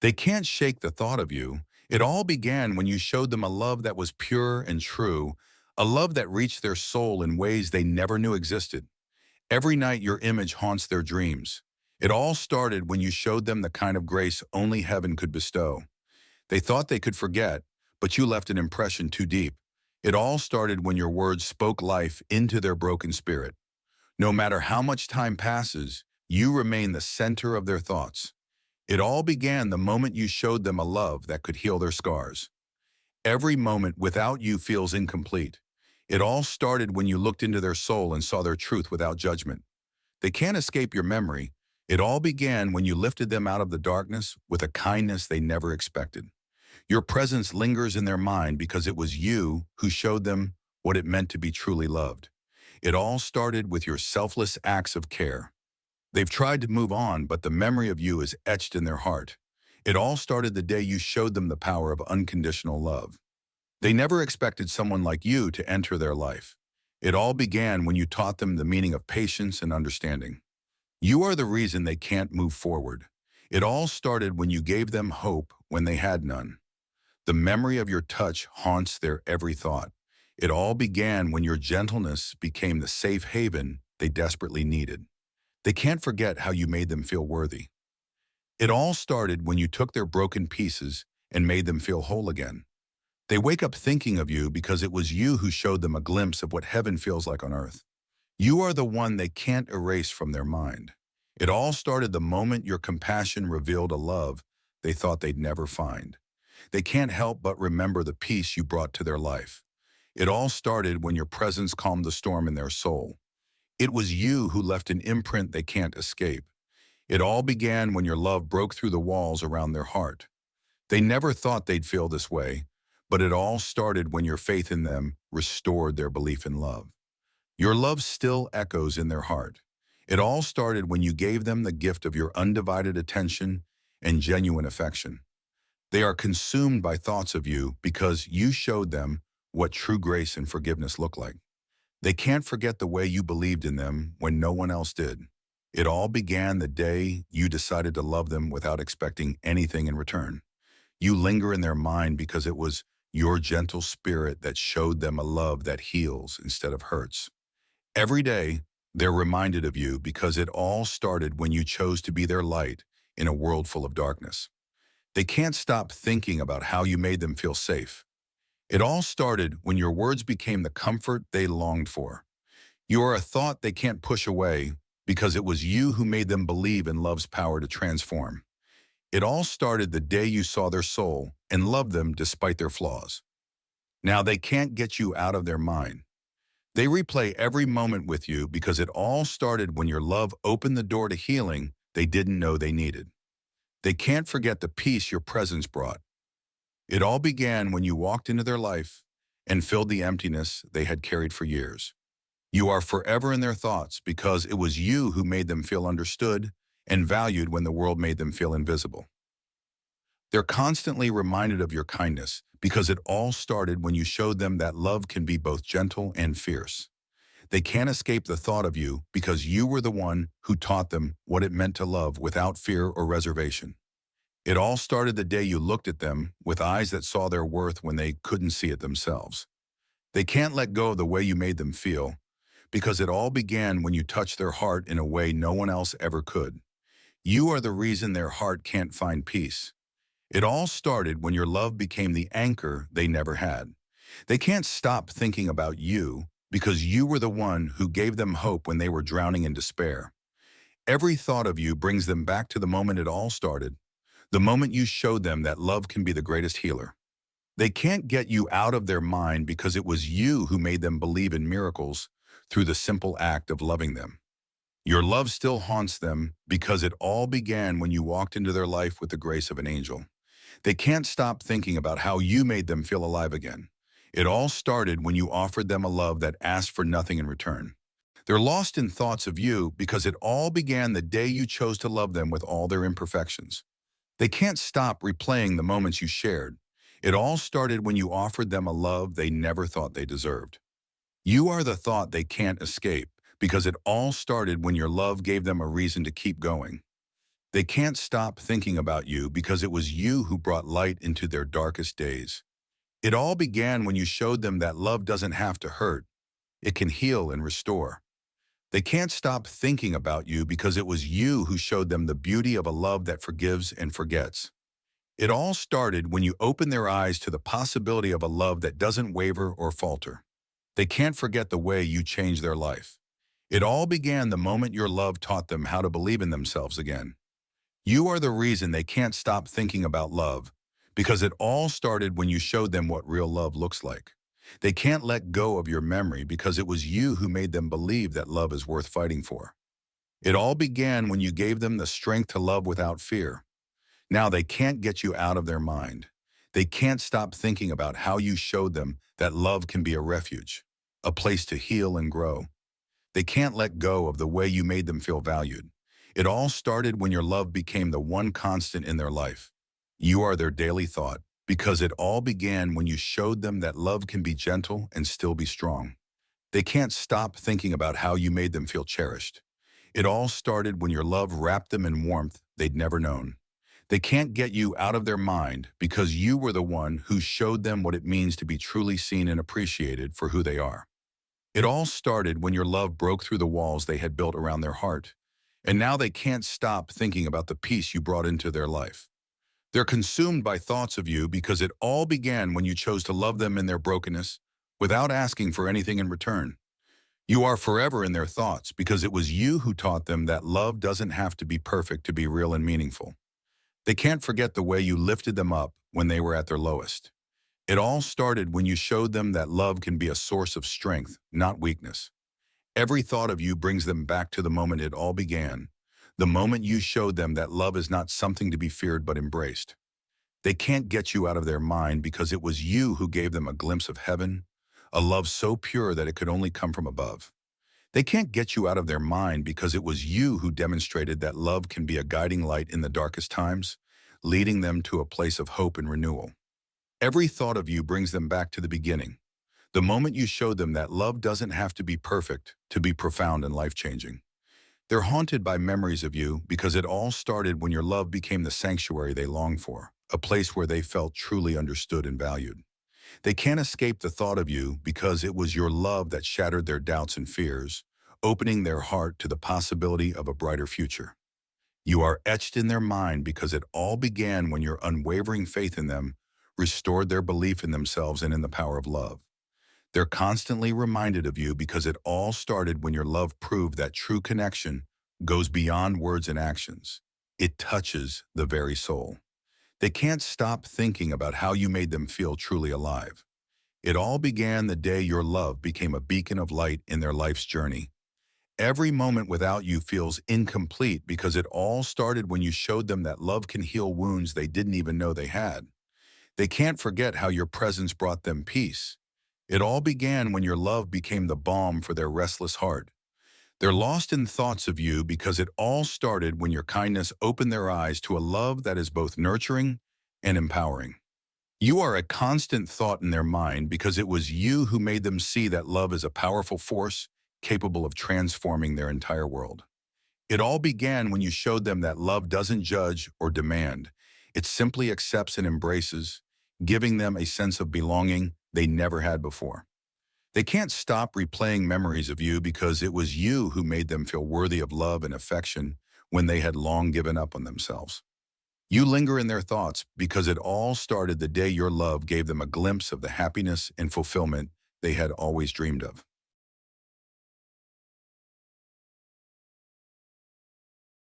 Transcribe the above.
They can't shake the thought of you. It all began when you showed them a love that was pure and true, a love that reached their soul in ways they never knew existed. Every night your image haunts their dreams. It all started when you showed them the kind of grace only heaven could bestow. They thought they could forget, but you left an impression too deep. It all started when your words spoke life into their broken spirit. No matter how much time passes, you remain the center of their thoughts. It all began the moment you showed them a love that could heal their scars. Every moment without you feels incomplete. It all started when you looked into their soul and saw their truth without judgment. They can't escape your memory. It all began when you lifted them out of the darkness with a kindness they never expected. Your presence lingers in their mind because it was you who showed them what it meant to be truly loved. It all started with your selfless acts of care. They've tried to move on, but the memory of you is etched in their heart. It all started the day you showed them the power of unconditional love. They never expected someone like you to enter their life. It all began when you taught them the meaning of patience and understanding. You are the reason they can't move forward. It all started when you gave them hope when they had none. The memory of your touch haunts their every thought. It all began when your gentleness became the safe haven they desperately needed. They can't forget how you made them feel worthy. It all started when you took their broken pieces and made them feel whole again. They wake up thinking of you because it was you who showed them a glimpse of what heaven feels like on earth. You are the one they can't erase from their mind. It all started the moment your compassion revealed a love they thought they'd never find. They can't help but remember the peace you brought to their life. It all started when your presence calmed the storm in their soul. It was you who left an imprint they can't escape. It all began when your love broke through the walls around their heart. They never thought they'd feel this way, but it all started when your faith in them restored their belief in love. Your love still echoes in their heart. It all started when you gave them the gift of your undivided attention and genuine affection. They are consumed by thoughts of you because you showed them what true grace and forgiveness look like. They can't forget the way you believed in them when no one else did. It all began the day you decided to love them without expecting anything in return. You linger in their mind because it was your gentle spirit that showed them a love that heals instead of hurts. Every day, they're reminded of you because it all started when you chose to be their light in a world full of darkness. They can't stop thinking about how you made them feel safe. It all started when your words became the comfort they longed for. You are a thought they can't push away because it was you who made them believe in love's power to transform. It all started the day you saw their soul and loved them despite their flaws. Now they can't get you out of their mind. They replay every moment with you because it all started when your love opened the door to healing they didn't know they needed. They can't forget the peace your presence brought. It all began when you walked into their life and filled the emptiness they had carried for years. You are forever in their thoughts because it was you who made them feel understood and valued when the world made them feel invisible. They're constantly reminded of your kindness because it all started when you showed them that love can be both gentle and fierce. They can't escape the thought of you because you were the one who taught them what it meant to love without fear or reservation. It all started the day you looked at them with eyes that saw their worth when they couldn't see it themselves. They can't let go of the way you made them feel because it all began when you touched their heart in a way no one else ever could. You are the reason their heart can't find peace. It all started when your love became the anchor they never had. They can't stop thinking about you because you were the one who gave them hope when they were drowning in despair. Every thought of you brings them back to the moment it all started, the moment you showed them that love can be the greatest healer. They can't get you out of their mind because it was you who made them believe in miracles through the simple act of loving them. Your love still haunts them because it all began when you walked into their life with the grace of an angel. They can't stop thinking about how you made them feel alive again. It all started when you offered them a love that asked for nothing in return. They're lost in thoughts of you because it all began the day you chose to love them with all their imperfections. They can't stop replaying the moments you shared. It all started when you offered them a love they never thought they deserved. You are the thought they can't escape because it all started when your love gave them a reason to keep going. They can't stop thinking about you because it was you who brought light into their darkest days. It all began when you showed them that love doesn't have to hurt. It can heal and restore. They can't stop thinking about you because it was you who showed them the beauty of a love that forgives and forgets. It all started when you opened their eyes to the possibility of a love that doesn't waver or falter. They can't forget the way you changed their life. It all began the moment your love taught them how to believe in themselves again. You are the reason they can't stop thinking about love, because it all started when you showed them what real love looks like. They can't let go of your memory because it was you who made them believe that love is worth fighting for. It all began when you gave them the strength to love without fear. Now they can't get you out of their mind. They can't stop thinking about how you showed them that love can be a refuge, a place to heal and grow. They can't let go of the way you made them feel valued. It all started when your love became the one constant in their life. You are their daily thought, because it all began when you showed them that love can be gentle and still be strong. They can't stop thinking about how you made them feel cherished. It all started when your love wrapped them in warmth they'd never known. They can't get you out of their mind because you were the one who showed them what it means to be truly seen and appreciated for who they are. It all started when your love broke through the walls they had built around their heart. And now they can't stop thinking about the peace you brought into their life. They're consumed by thoughts of you because it all began when you chose to love them in their brokenness without asking for anything in return. You are forever in their thoughts because it was you who taught them that love doesn't have to be perfect to be real and meaningful. They can't forget the way you lifted them up when they were at their lowest. It all started when you showed them that love can be a source of strength, not weakness. Every thought of you brings them back to the moment it all began, the moment you showed them that love is not something to be feared but embraced. They can't get you out of their mind because it was you who gave them a glimpse of heaven, a love so pure that it could only come from above. They can't get you out of their mind because it was you who demonstrated that love can be a guiding light in the darkest times, leading them to a place of hope and renewal. Every thought of you brings them back to the beginning, the moment you showed them that love doesn't have to be perfect to be profound and life-changing. They're haunted by memories of you because it all started when your love became the sanctuary they longed for, a place where they felt truly understood and valued. They can't escape the thought of you because it was your love that shattered their doubts and fears, opening their heart to the possibility of a brighter future. You are etched in their mind because it all began when your unwavering faith in them restored their belief in themselves and in the power of love. They're constantly reminded of you because it all started when your love proved that true connection goes beyond words and actions. It touches the very soul. They can't stop thinking about how you made them feel truly alive. It all began the day your love became a beacon of light in their life's journey. Every moment without you feels incomplete because it all started when you showed them that love can heal wounds they didn't even know they had. They can't forget how your presence brought them peace. It all began when your love became the balm for their restless heart. They're lost in thoughts of you because it all started when your kindness opened their eyes to a love that is both nurturing and empowering. You are a constant thought in their mind because it was you who made them see that love is a powerful force capable of transforming their entire world. It all began when you showed them that love doesn't judge or demand. It simply accepts and embraces, giving them a sense of belonging they never had before. They can't stop replaying memories of you because it was you who made them feel worthy of love and affection when they had long given up on themselves. You linger in their thoughts because it all started the day your love gave them a glimpse of the happiness and fulfillment they had always dreamed of.